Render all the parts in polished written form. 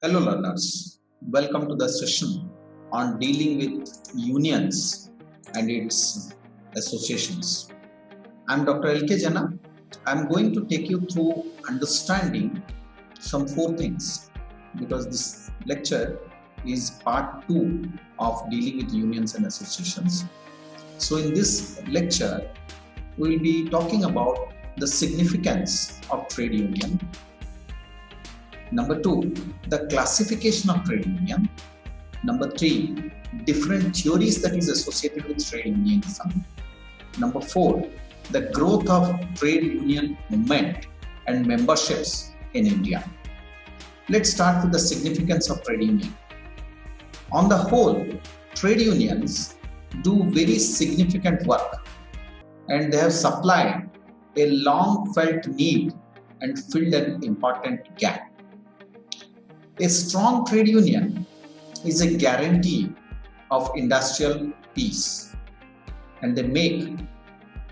Hello learners, welcome to the session on dealing with unions and its associations. I am Dr. L.K. Jana. I am going to take you through understanding some four things because this lecture is part 2 of dealing with unions and associations. So in this lecture, we will be talking about the significance of trade union. Number 2, the classification of trade union. Number 3, different theories that is associated with trade unionism. Number 4, the growth of trade union movement and memberships in India. Let's start with the significance of trade union. On the whole, trade unions do very significant work and they have supplied a long felt need and filled an important gap. A strong trade union is a guarantee of industrial peace and they make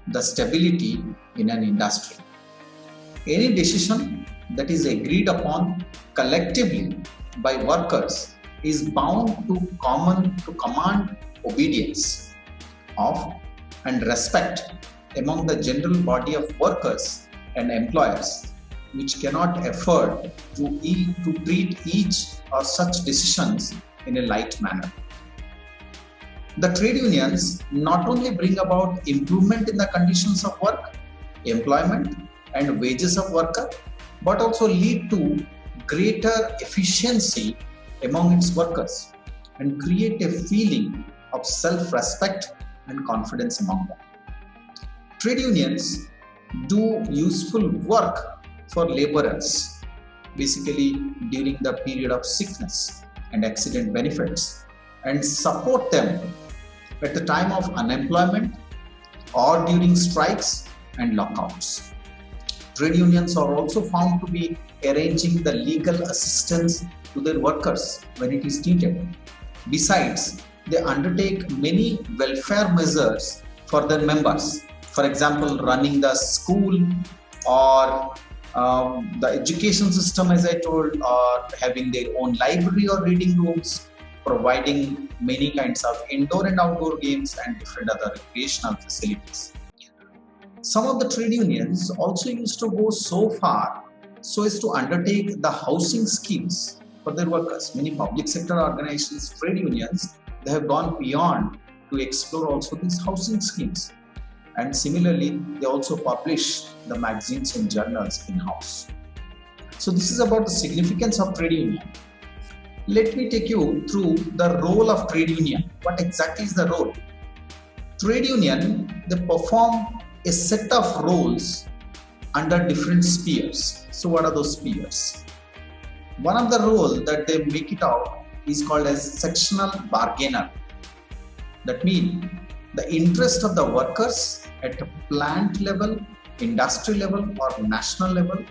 the stability in an industry. Any decision that is agreed upon collectively by workers is bound to command obedience of and respect among the general body of workers and employers, which cannot afford to treat each or such decisions in a light manner. The trade unions not only bring about improvement in the conditions of work, employment and wages of worker, but also lead to greater efficiency among its workers and create a feeling of self-respect and confidence among them. Trade unions do useful work for laborers, basically during the period of sickness and accident benefits, and support them at the time of unemployment or during strikes and lockouts. Trade unions are also found to be arranging the legal assistance to their workers when it is needed. Besides, they undertake many welfare measures for their members. For example, running the school or the education system, as I told, or having their own library or reading rooms, providing many kinds of indoor and outdoor games and different other recreational facilities. Some of the trade unions also used to go so far so as to undertake the housing schemes for their workers. Many public sector organizations, trade unions, they have gone beyond to explore also these housing schemes. And similarly, they also publish the magazines and journals in-house. So this is about the significance of trade union. Let me take you through the role of trade union. What exactly is the role? Trade union, they perform a set of roles under different spheres. So what are those spheres? One of the roles that they make it out is called as sectional bargainer. That means the interest of the workers at a plant level, industry level or national level,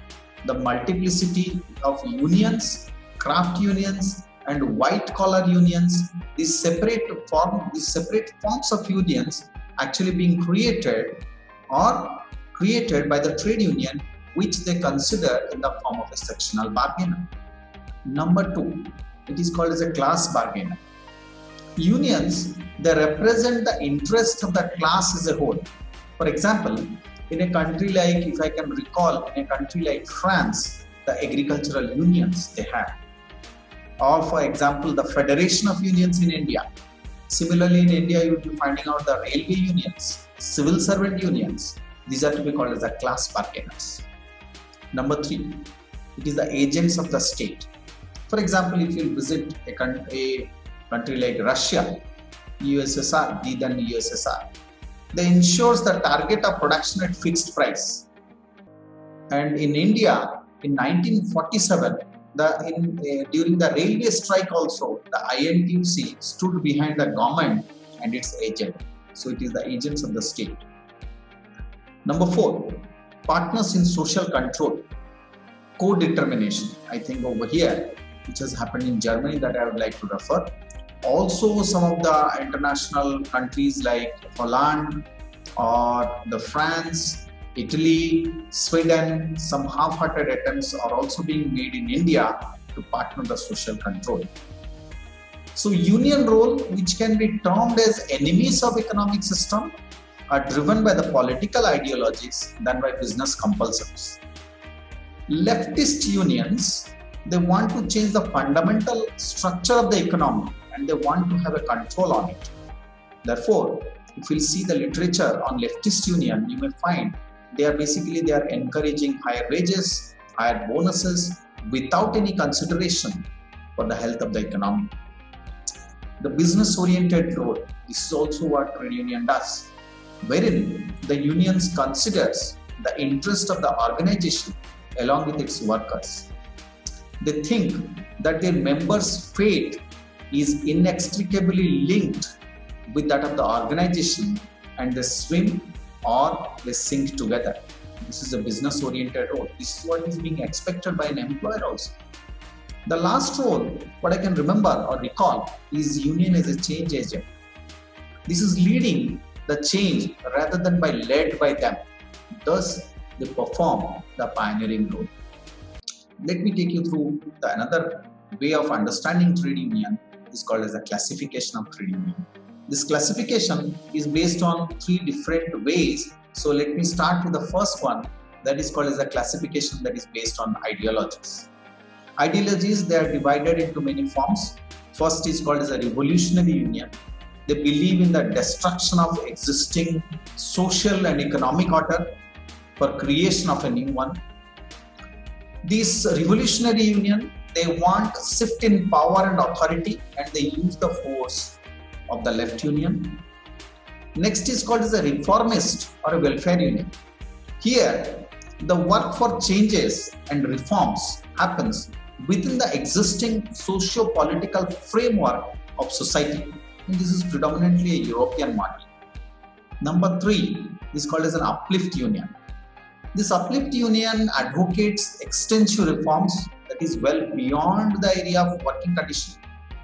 the multiplicity of unions, craft unions and white collar unions, these separate forms of unions actually being created by the trade union, which they consider in the form of a sectional bargainer. Number 2, it is called as a class bargainer. Unions, they represent the interest of the class as a whole. For example, in a country like, if I can recall, in a country like France, the agricultural unions they have. Or for example, the Federation of Unions in India. Similarly, in India, you will be finding out the railway unions, civil servant unions. These are to be called as the class bargainers. Number 3, it is the agents of the state. For example, if you visit a country like Russia, USSR, then USSR, they ensures the target of production at fixed price. And in India, in 1947, during the railway strike also, the INTUC stood behind the government and its agent. So it is the agents of the state. Number 4, partners in social control, co-determination. I think over here, which has happened in Germany, that I would like to refer. Also, some of the international countries like Holland or the France, Italy, Sweden, some half-hearted attempts are also being made in India to partner the social control. So union role, which can be termed as enemies of economic system, are driven by the political ideologies than by business compulsions. Leftist unions, they want to change the fundamental structure of the economy and they want to have a control on it. Therefore, if you see the literature on leftist union, you may find they are encouraging higher wages, higher bonuses without any consideration for the health of the economy. The business-oriented role, this is also what trade union does, wherein the unions considers the interest of the organization along with its workers. They think that their members' fate is inextricably linked with that of the organization and they swim or they sink together. This is a business-oriented role. This is what is being expected by an employer also. The last role, what I can remember or recall, is union as a change agent. This is leading the change rather than led by them. Thus, they perform the pioneering role. Let me take you through another way of understanding trade union is called as a classification of trade union. This classification is based on 3 different ways. So let me start with the first one, that is called as a classification that is based on ideologies. Ideologies, they are divided into many forms. First is called as a revolutionary union. They believe in the destruction of existing social and economic order for creation of a new one. This revolutionary union, they want shift in power and authority and they use the force of the left union. Next is called as a reformist or a welfare union. Here, the work for changes and reforms happens within the existing socio-political framework of society. And this is predominantly a European model. Number 3 is called as an uplift union. This uplift union advocates extensive reforms that is well beyond the area of working condition.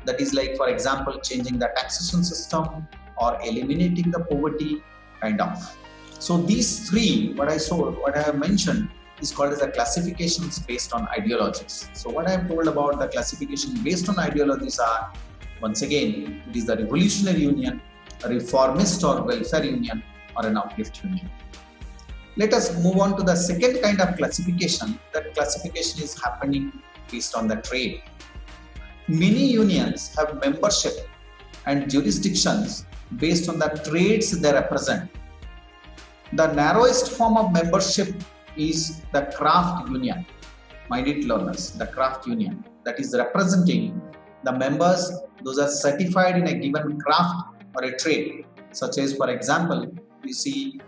That is like, for example, changing the taxation system or eliminating the poverty kind of. So these 3, what I have mentioned, is called as a classifications based on ideologies. So what I have told about the classification based on ideologies are, once again, it is the revolutionary union, a reformist or welfare union, or an uplift union. Let us move on to the second kind of classification. That classification is happening based on the trade. Many unions have membership and jurisdictions based on the trades they represent. The narrowest form of membership is the craft union. Mind it, learners, the craft union, that is representing the members, those are certified in a given craft or a trade, such as, for example, you see,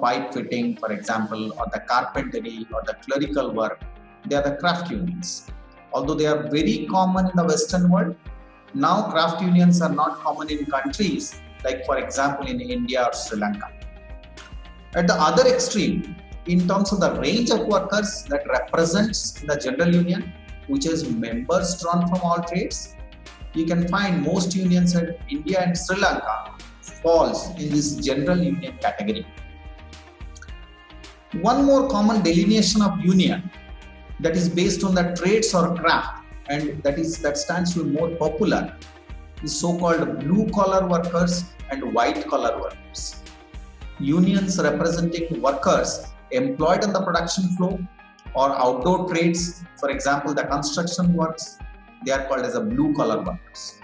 pipe fitting, for example, or the carpentry or the clerical work. They are the craft unions. Although they are very common in the Western world, now craft unions are not common in countries like, for example, in India or Sri Lanka. At the other extreme, in terms of the range of workers that represents the general union, which is members drawn from all trades, you can find most unions in India and Sri Lanka falls in this general union category. One more common delineation of union that is based on the trades or craft, and that stands to be more popular, is so-called blue-collar workers and white-collar workers. Unions representing workers employed on the production floor or outdoor trades, for example, the construction works, they are called as a blue-collar workers.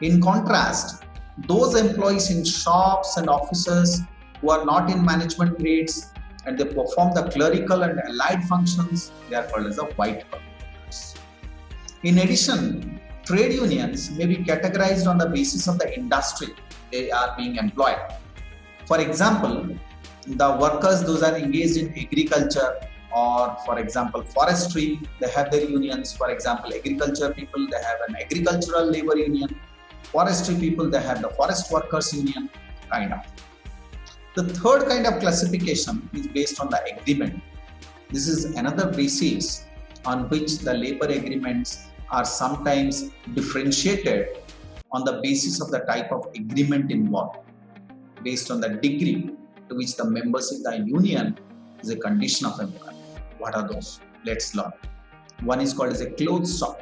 In contrast, those employees in shops and offices who are not in management trades and they perform the clerical and allied functions, they are called as the white-collar workers. In addition, trade unions may be categorized on the basis of the industry they are being employed. For example, the workers, those are engaged in agriculture or, for example, forestry, they have their unions. For example, agriculture people, they have an agricultural labor union. Forestry people, they have the forest workers union, kind of. The third kind of classification is based on the agreement. This is another basis on which the labor agreements are sometimes differentiated on the basis of the type of agreement involved, based on the degree to which the membership in the union is a condition of employment. What are those? Let's learn. One is called as a closed shop.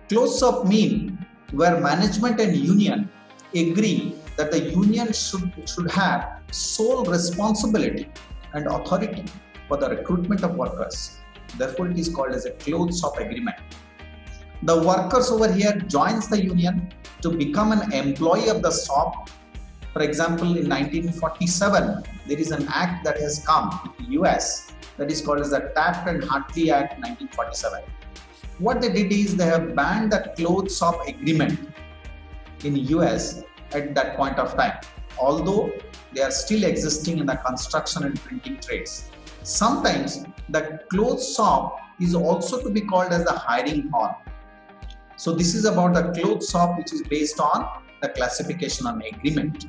Closed shop mean where management and union agree that the union should have sole responsibility and authority for the recruitment of workers. Therefore, it is called as a closed shop agreement. The workers over here joins the union to become an employee of the shop. For example, in 1947, there is an act that has come in the US that is called as the Taft and Hartley Act 1947. What they did is they have banned the closed shop agreement in the US at that point of time, although they are still existing in the construction and printing trades. Sometimes the closed shop is also to be called as the hiring hall. So this is about the closed shop, which is based on the classification on agreement.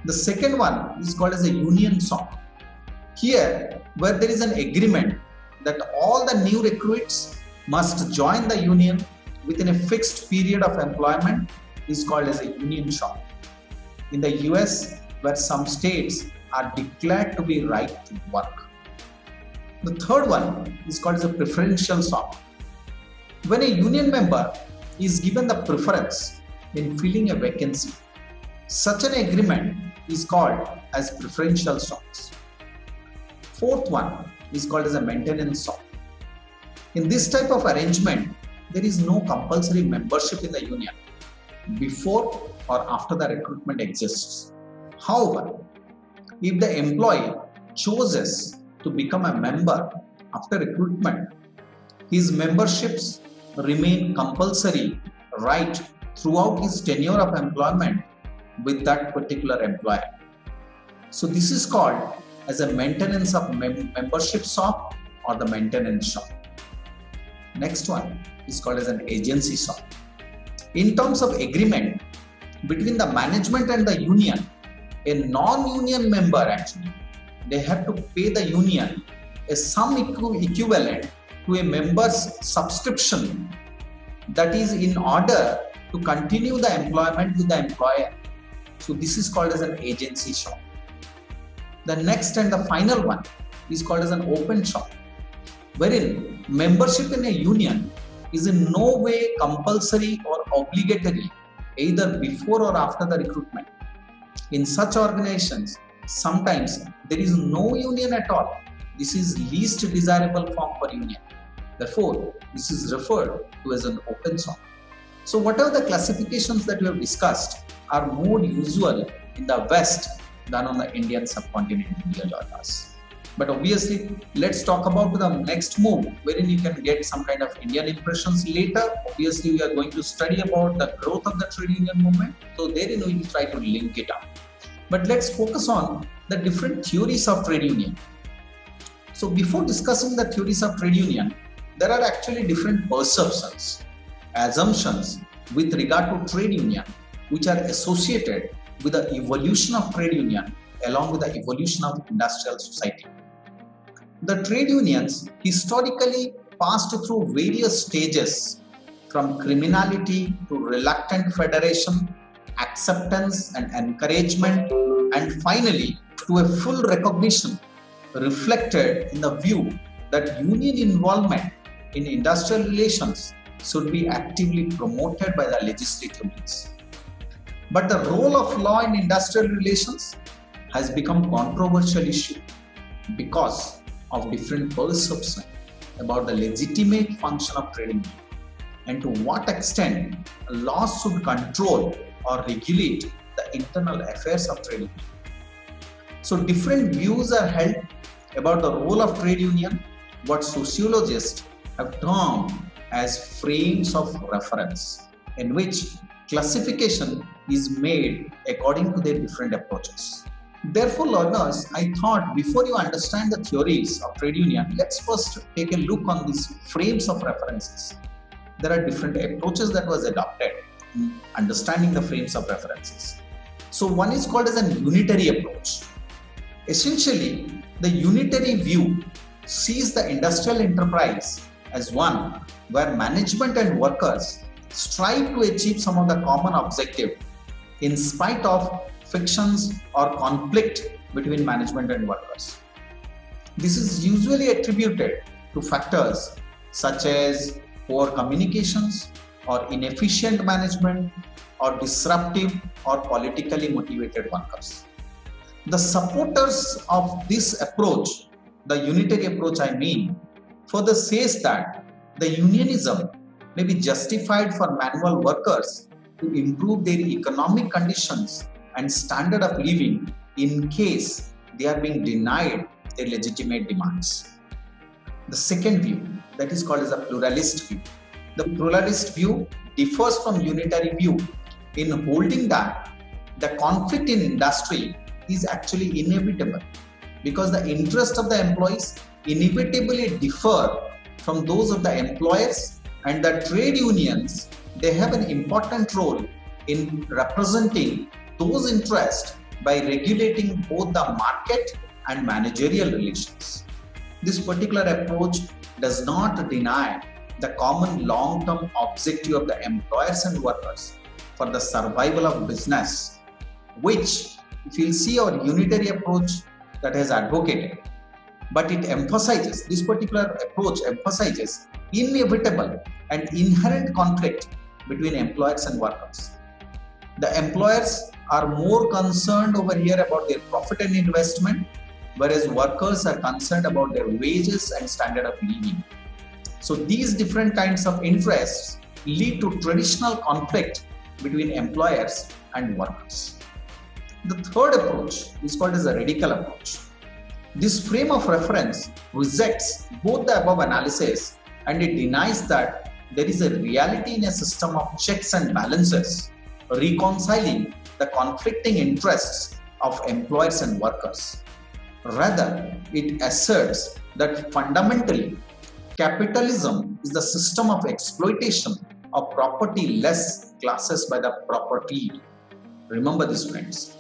The second one is called as a union shop. Here, where there is an agreement that all the new recruits must join the union within a fixed period of employment, is called as a union shop. In the US, where some states are declared to be right to work. The third one is called as a preferential shop. When a union member is given the preference in filling a vacancy, such an agreement is called as preferential shops. Fourth one is called as a maintenance shop. In this type of arrangement, there is no compulsory membership in the union before or after the recruitment exists. However, if the employee chooses to become a member after recruitment, his memberships remain compulsory right throughout his tenure of employment with that particular employer. So this is called as a maintenance of membership shop or the maintenance shop. Next one is called as an agency shop. In terms of agreement between the management and the union, a non-union member actually, they have to pay the union a sum equivalent to a member's subscription, that is in order to continue the employment with the employer. So this is called as an agency shop. The next and the final one is called as an open shop, wherein membership in a union is in no way compulsory or obligatory either before or after the recruitment. In such organizations, sometimes there is no union at all. This is least desirable form for union. Therefore, this is referred to as an open shop. So whatever the classifications that we have discussed are more usual in the West than on the Indian subcontinent, dear learners. But obviously, let's talk about the next move wherein you can get some kind of Indian impressions later. Obviously, we are going to study about the growth of the trade union movement. So therein we will try to link it up. But let's focus on the different theories of trade union. So before discussing the theories of trade union, there are actually different perceptions, assumptions with regard to trade union, which are associated with the evolution of trade union along with the evolution of industrial society. The trade unions historically passed through various stages, from criminality to reluctant federation, acceptance and encouragement, and finally to a full recognition reflected in the view that union involvement in industrial relations should be actively promoted by the legislative means. But the role of law in industrial relations has become controversial issue because of different perceptions about the legitimate function of trade union and to what extent laws should control or regulate the internal affairs of trade union. So different views are held about the role of trade union, what sociologists have termed as frames of reference, in which classification is made according to their different approaches. Therefore, learners, I thought before you understand the theories of trade union, let's first take a look on these frames of references. There are different approaches that was adopted in understanding the frames of references. So one is called as an unitary approach. Essentially, the unitary view sees the industrial enterprise as one where management and workers strive to achieve some of the common objective in spite of frictions or conflict between management and workers. This is usually attributed to factors such as poor communications or inefficient management or disruptive or politically motivated workers. The supporters of this approach, the unitary approach I mean, further says that the unionism may be justified for manual workers to improve their economic conditions and standard of living in case they are being denied their legitimate demands. The second view, that is called as a pluralist view. The pluralist view differs from unitary view in holding that the conflict in industry is actually inevitable because the interests of the employees inevitably differ from those of the employers, and the trade unions, they have an important role in representing those interests by regulating both the market and managerial relations. This particular approach does not deny the common long-term objective of the employers and workers for the survival of business, which if you'll see our unitary approach that has advocated, but it emphasizes, this particular approach emphasizes inevitable and inherent conflict between employers and workers. The employers are more concerned over here about their profit and investment, whereas workers are concerned about their wages and standard of living. So these different kinds of interests lead to traditional conflict between employers and workers. The third approach is called as a radical approach. This frame of reference rejects both the above analysis, and it denies that there is a reality in a system of checks and balances, reconciling the conflicting interests of employers and workers. Rather, it asserts that fundamentally, capitalism is the system of exploitation of property-less classes by the propertied. Remember this, friends.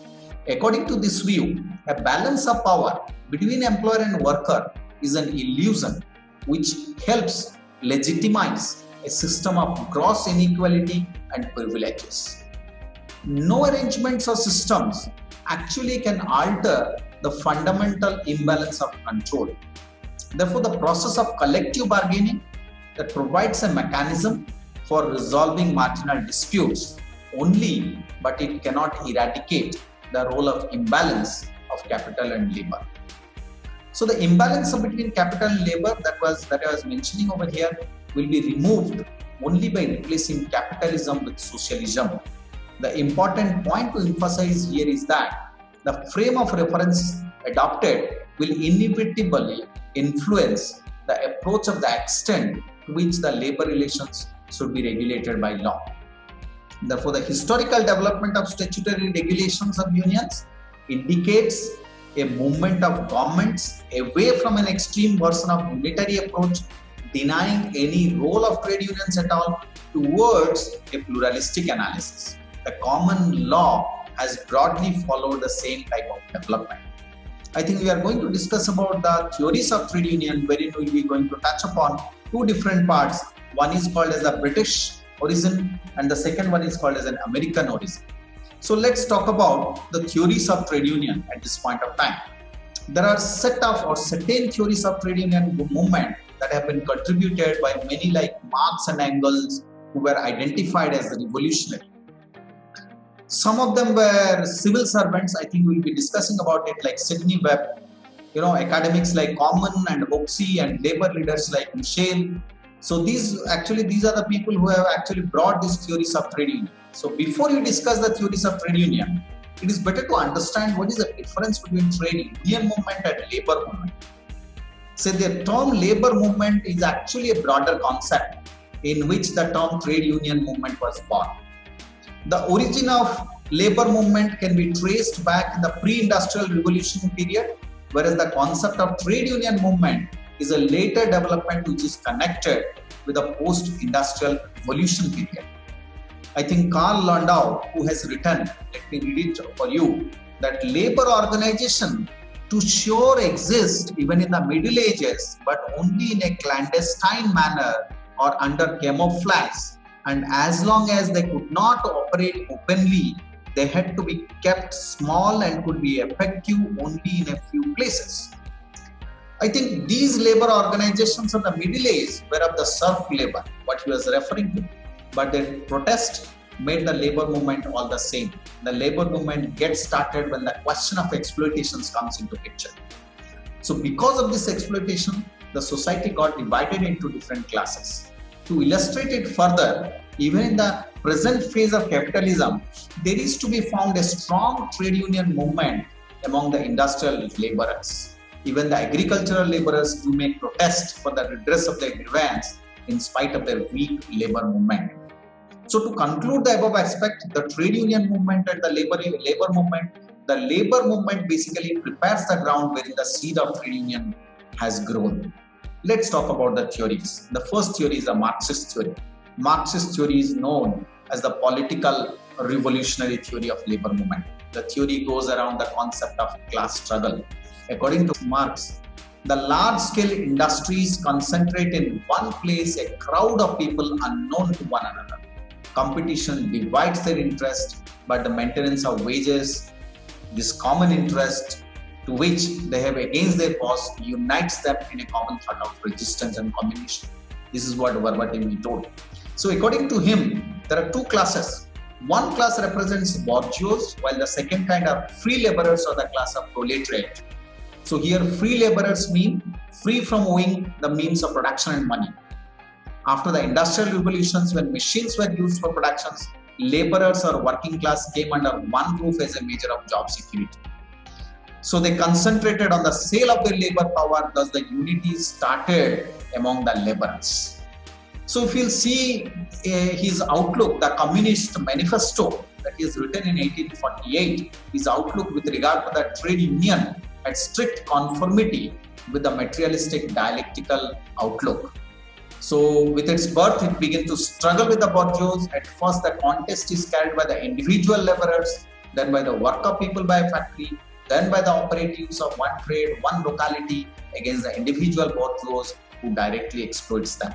According to this view, a balance of power between employer and worker is an illusion which helps legitimize a system of gross inequality and privileges. No arrangements or systems actually can alter the fundamental imbalance of control. Therefore, the process of collective bargaining that provides a mechanism for resolving marginal disputes only, but it cannot eradicate the role of imbalance of capital and labor. So the imbalance between capital and labor that I was mentioning over here will be removed only by replacing capitalism with socialism. The important point to emphasize here is that the frame of reference adopted will inevitably influence the approach of the extent to which the labor relations should be regulated by law. Therefore, the historical development of statutory regulations of unions indicates a movement of governments away from an extreme version of unitary approach, denying any role of trade unions at all, towards a pluralistic analysis. The common law has broadly followed the same type of development. I think we are going to discuss about the theories of trade union, wherein we will be going to touch upon two different parts. One is called as the British origin and the second one is called as an American origin. So let's talk about the theories of trade union at this point of time. There are certain theories of trade union movement that have been contributed by many like Marx and Engels, who were identified as revolutionary. Some of them were civil servants. I think we'll be discussing about it, like Sidney Webb, academics like Common and Hoxie, and labor leaders like Michel. So these are the people who have actually brought these theories of trade union. So before you discuss the theories of trade union, it is better to understand what is the difference between trade union movement and labor movement. So the term labor movement is actually a broader concept in which the term trade union movement was born. The origin of labor movement can be traced back in the pre-industrial revolution period, whereas the concept of trade union movement is a later development which is connected with the post-industrial revolution period. I think Karl Landau, who has written, let me read it for you, that labor organization to sure exist even in the Middle Ages, but only in a clandestine manner or under camouflage, and as long as they could not operate openly, they had to be kept small and could be effective only in a few places. I think these labor organizations of the Middle Age were of the serf labor, what he was referring to. but their protest made the labor movement all the same. The labor movement gets started when the question of exploitations comes into picture. So because of this exploitation, the society got divided into different classes. To illustrate it further, even in the present phase of capitalism, there is to be found a strong trade union movement among the industrial laborers. Even the agricultural laborers do make protest for the redress of their grievance in spite of their weak labor movement. So to conclude the above aspect, the trade union movement and the labor movement basically prepares the ground wherein the seed of trade union has grown. Let's talk about the theories. The first theory is a Marxist theory. Marxist theory is known as the political revolutionary theory of labor movement. The theory goes around the concept of class struggle. According to Marx, the large-scale industries concentrate in one place a crowd of people unknown to one another. Competition divides their interest, but the maintenance of wages, this common interest to which they have against their boss, unites them in a common thought of resistance and combination. This is what verbatim he told. So according to him, there are two classes. One class represents bourgeois, while the second kind are free laborers or the class of proletariat. So here free laborers mean free from owing the means of production and money. After the industrial revolutions, when machines were used for productions, laborers or working class came under one roof as a measure of job security. So they concentrated on the sale of their labor power, thus the unity started among the laborers. So if you'll see his outlook, the Communist Manifesto that he has written in 1848, his outlook with regard to the trade union had strict conformity with the materialistic dialectical outlook. So with its birth, it began to struggle with the bourgeois. At first, the contest is carried by the individual laborers, then by the worker people by a factory, then by the operatives of one trade, one locality against the individual bourgeois who directly exploits them.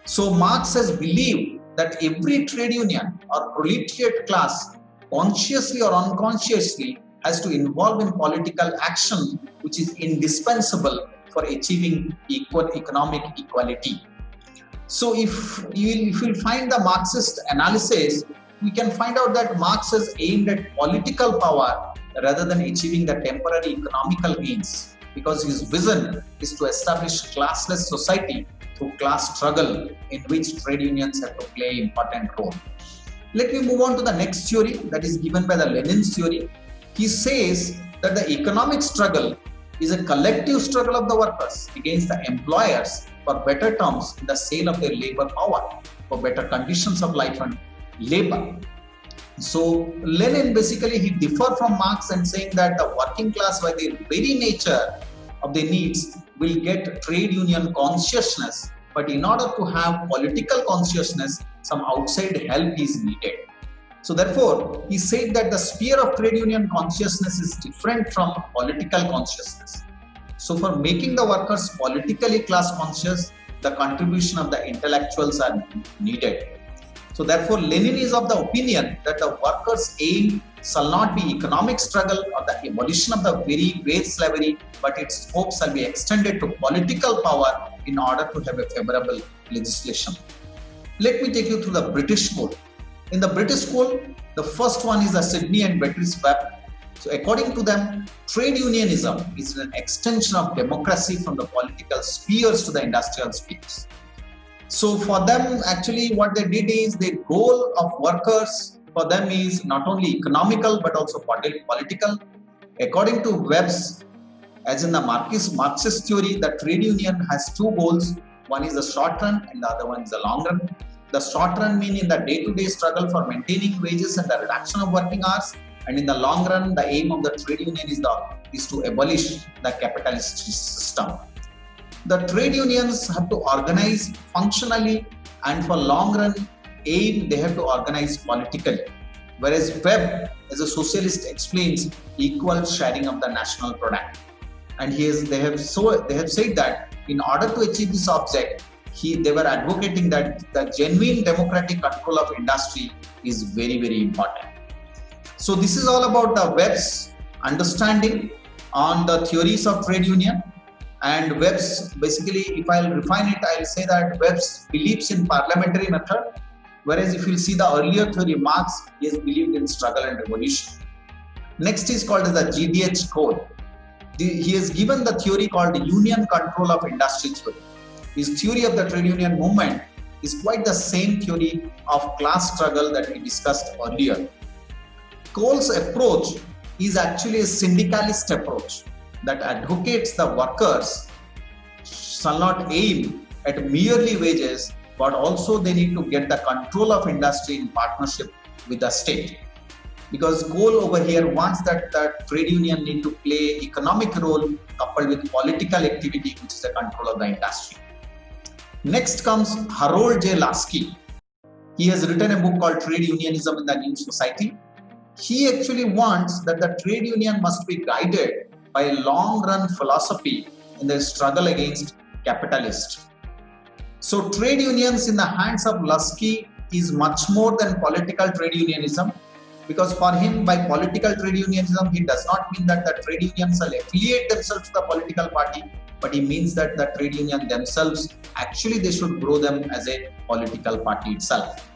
So Marx has believed that every trade union or proletariat class, consciously or unconsciously, has to involve in political action which is indispensable for achieving economic equality. So if you will find the Marxist analysis, we can find out that Marx has aimed at political power rather than achieving the temporary economical gains, because his vision is to establish classless society through class struggle in which trade unions have to play an important role. Let me move on to the next theory that is given by the Lenin's theory. He says that the economic struggle is a collective struggle of the workers against the employers for better terms in the sale of their labor power, for better conditions of life and labor. So Lenin basically he differed from Marx and saying that the working class by their very nature of their needs will get trade union consciousness, but in order to have political consciousness, some outside help is needed. So therefore, he said that the sphere of trade union consciousness is different from political consciousness. So for making the workers politically class conscious, the contribution of the intellectuals are needed. So therefore, Lenin is of the opinion that the workers' aim shall not be economic struggle or the abolition of the very great slavery, but its scope shall be extended to political power in order to have a favorable legislation. Let me take you through the British school. In the British school, the first one is the Sidney and Beatrice Webb. So according to them, trade unionism is an extension of democracy from the political spheres to the industrial spheres. So for them, actually what they did is the goal of workers for them is not only economical but also political. According to Webb's, as in the Marxist theory, the trade union has two goals. One is the short run and the other one is the long run. The short run means in the day-to-day struggle for maintaining wages and the reduction of working hours, and in the long run, the aim of the trade union is to abolish the capitalist system. The trade unions have to organize functionally, and for long run aim they have to organize politically. Whereas Webb, as a socialist, explains equal sharing of the national product, and they have said that in order to achieve this object, they were advocating that the genuine democratic control of industry is very, very important. So this is all about the Webb's understanding on the theories of trade union. And Webb's, basically, if I'll refine it, I'll say that Webb's believes in parliamentary method, Whereas if you see the earlier theory, Marx, he has believed in struggle and revolution. Next is called as the G.D.H. Cole. He has given the theory called union control of industry theory. His theory of the trade union movement is quite the same theory of class struggle that we discussed earlier. Cole's approach is actually a syndicalist approach that advocates the workers shall not aim at merely wages, but also they need to get the control of industry in partnership with the state. Because Cole over here wants that the trade union need to play economic role coupled with political activity, which is the control of the industry. Next comes Harold J. Lasky. He has written a book called Trade Unionism in the New Society. He actually wants that the trade union must be guided by a long-run philosophy in the struggle against capitalists. So trade unions in the hands of Lasky is much more than political trade unionism, because for him, by political trade unionism, he does not mean that the trade unions will affiliate themselves to the political party, but he means that the trade union themselves, actually they should grow them as a political party itself.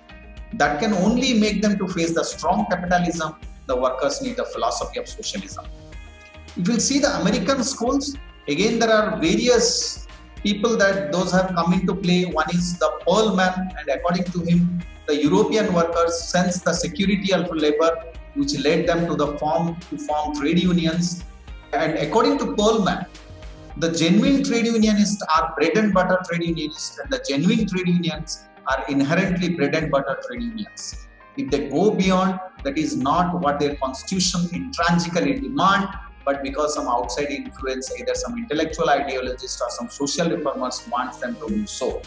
That can only make them to face the strong capitalism. The workers need the philosophy of socialism. If you see the American schools, again there are various people that those have come into play. One is the Perlman, and according to him, the European workers sensed the security of labor, which led them to form trade unions. And according to Perlman, the genuine trade unionists are bread and butter trade unionists, and the genuine trade unions are inherently bread and butter trade unions. If they go beyond, that is not what their constitution intrinsically demand, but because some outside influence, either some intellectual ideologist or some social reformers wants them to do so.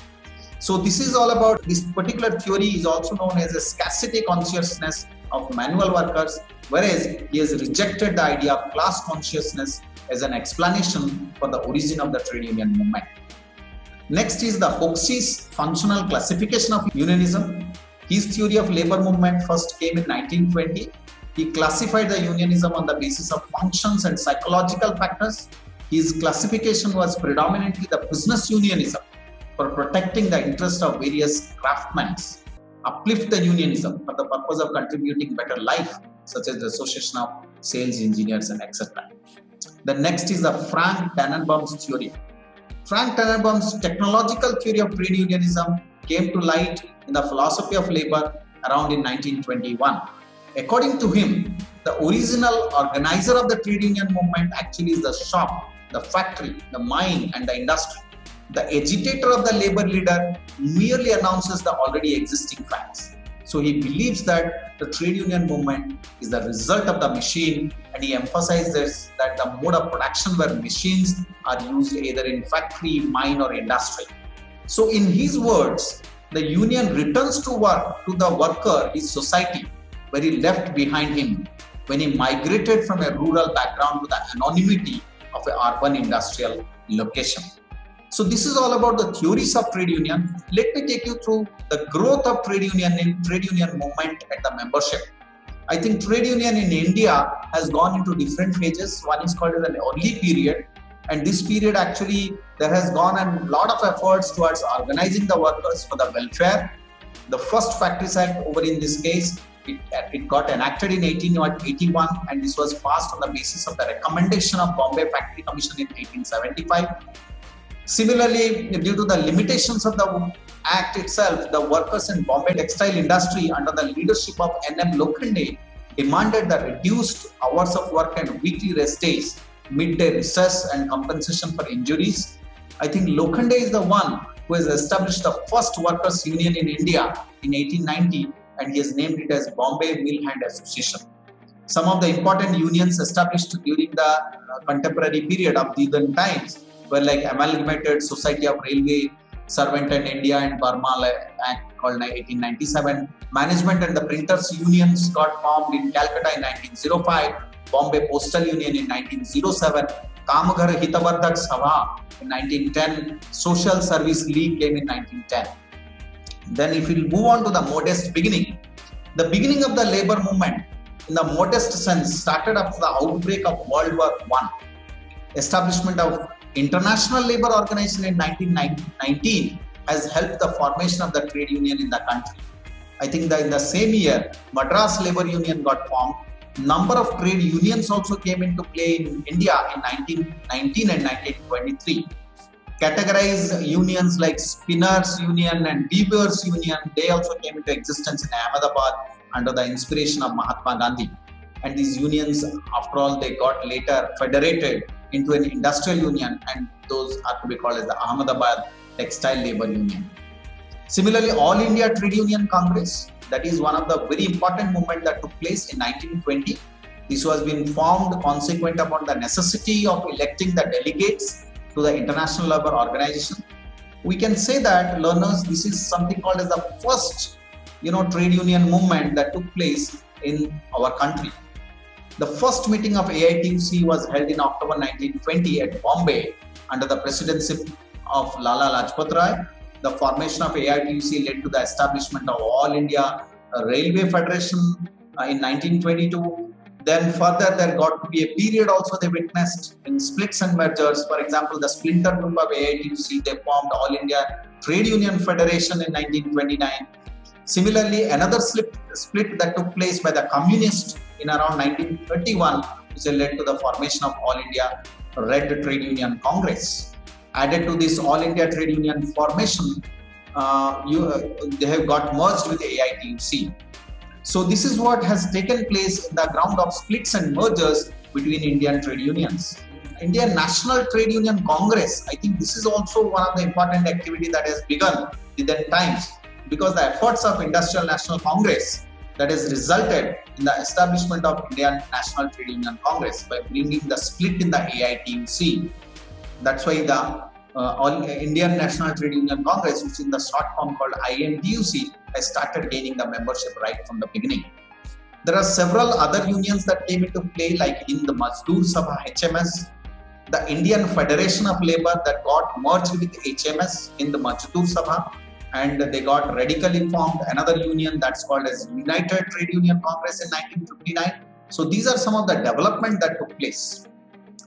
So this is all about, this particular theory is also known as a scarcity consciousness of manual workers, whereas he has rejected the idea of class consciousness as an explanation for the origin of the trade union movement. Next is the Hoxie's functional classification of unionism. His theory of labor movement first came in 1920. He classified the unionism on the basis of functions and psychological factors. His classification was predominantly the business unionism for protecting the interest of various craftsmen, uplift the unionism for the purpose of contributing better life, such as the association of sales engineers and etc. The next is the Frank Tannenbaum's theory. Frank Tannenbaum's technological theory of trade unionism came to light in the philosophy of labor around in 1921. According to him, the original organizer of the trade union movement actually is the shop, the factory, the mine and the industry. The agitator of the labor leader merely announces the already existing facts. So he believes that the trade union movement is the result of the machine, and he emphasizes that the mode of production where machines are used either in factory, mine or industry. So in his words, the union returns to work to the worker, his society, where he left behind him when he migrated from a rural background to the anonymity of an urban industrial location. So this is all about the theories of trade union. Let me take you through the growth of trade union movement at the membership. I think trade union in India has gone into different phases. One is called as an early period, and this period actually there has gone a lot of efforts towards organizing the workers for the welfare. The first Factories Act over in this case, it got enacted in 1881, and this was passed on the basis of the recommendation of Bombay Factory Commission in 1875. Similarly, due to the limitations of the Act itself, the workers in Bombay textile industry under the leadership of N.M. Lokhande demanded the reduced hours of work and weekly rest days, midday recess and compensation for injuries. I think Lokhande is the one who has established the first workers' union in India in 1890, and he has named it as Bombay Mill Hand Association. Some of the important unions established during the contemporary period of the then times were like Amalgamated Society of Railway Servant in India and Burma Act called 1897. Management and the Printers Unions got formed in Calcutta in 1905. Bombay Postal Union in 1907. Kamaghar Hitavardhak Sabha in 1910. Social Service League came in 1910. Then if we move on to the modest beginning, the beginning of the labor movement in the modest sense started after the outbreak of World War I. Establishment of International Labour Organization in 1919 has helped the formation of the trade union in the country. I think that in the same year, Madras Labour Union got formed. Number of trade unions also came into play in India in 1919 and 1923. Categorized unions like Spinners Union and Weavers Union, they also came into existence in Ahmedabad under the inspiration of Mahatma Gandhi. And these unions, after all, they got later federated into an industrial union, and those are to be called as the Ahmedabad Textile Labour Union. Similarly, All India Trade Union Congress, that is one of the very important movement that took place in 1920. This was being formed consequent upon the necessity of electing the delegates to the International Labour Organization. We can say that, learners, this is something called as the first, trade union movement that took place in our country. The first meeting of AITUC was held in October 1920 at Bombay under the presidency of Lala Lajpat Rai. The formation of AITUC led to the establishment of All India Railway Federation in 1922. Then further there got to be a period also they witnessed in splits and mergers. For example, the splinter group of AITUC, they formed All India Trade Union Federation in 1929. Similarly, another split that took place by the communists in around 1931, which led to the formation of All India Red Trade Union Congress. Added to this All India Trade Union formation, they have got merged with AITUC. So this is what has taken place in the ground of splits and mergers between Indian trade unions. Indian National Trade Union Congress, I think this is also one of the important activity that has begun in the times, because the efforts of Industrial National Congress that has resulted in the establishment of Indian National Trade Union Congress by bringing the split in the AITUC. That's why the Indian National Trade Union Congress, which in the short form called INTUC, has started gaining the membership right from the beginning. There are several other unions that came into play, like in the Mazdoor Sabha HMS, the Indian Federation of Labour that got merged with HMS in the Mazdoor Sabha, and they got radically formed another union that's called as United Trade Union Congress in 1959. So these are some of the development that took place.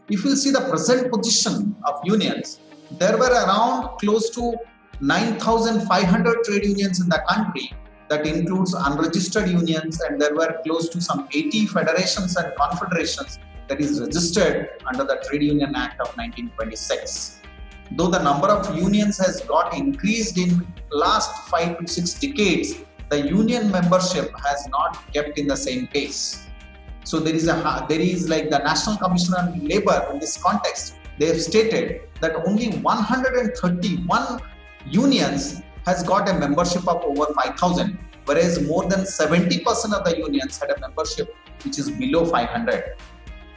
If you see the present position of unions, there were around close to 9,500 trade unions in the country. That includes unregistered unions, and there were close to some 80 federations and confederations that is registered under the Trade Union Act of 1926. Though the number of unions has got increased in last 5 to 6 decades, the union membership has not kept in the same pace. So there is like the National Commission on Labour in this context, they have stated that only 131 unions has got a membership of over 5,000, whereas more than 70% of the unions had a membership which is below 500.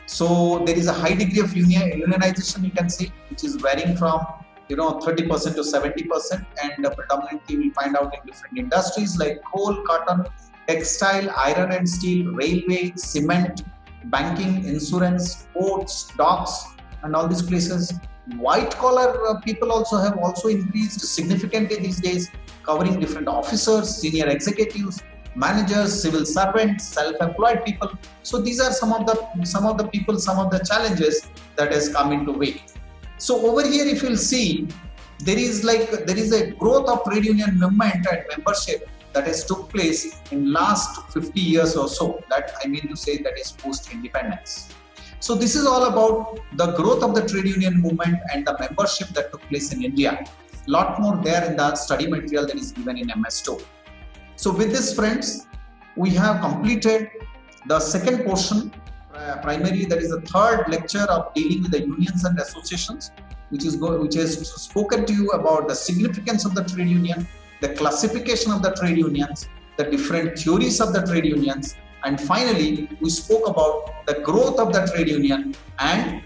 So there is a high degree of unionization, you can see, which is varying from 30% to 70%, and predominantly we find out in different industries like coal, cotton, textile, iron and steel, railway, cement, banking, insurance, ports, docks, and all these places. White collar people have also increased significantly these days, covering different officers, senior executives, managers, civil servants, self-employed people. So these are some of the people, some of the challenges that has come into way. So over here, if you'll see, there is a growth of trade union movement and membership that has took place in last 50 years or so. That I mean to say, that is post-independence. So this is all about the growth of the trade union movement and the membership that took place in India. Lot more there in the study material that is given in MS2. So with this, friends, we have completed the second portion. Primarily, that is the third lecture of dealing with the unions and associations, which has spoken to you about the significance of the trade union, the classification of the trade unions, the different theories of the trade unions, and finally, we spoke about the growth of the trade union and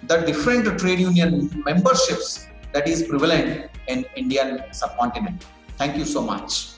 the different trade union memberships that is prevalent in Indian subcontinent. Thank you so much.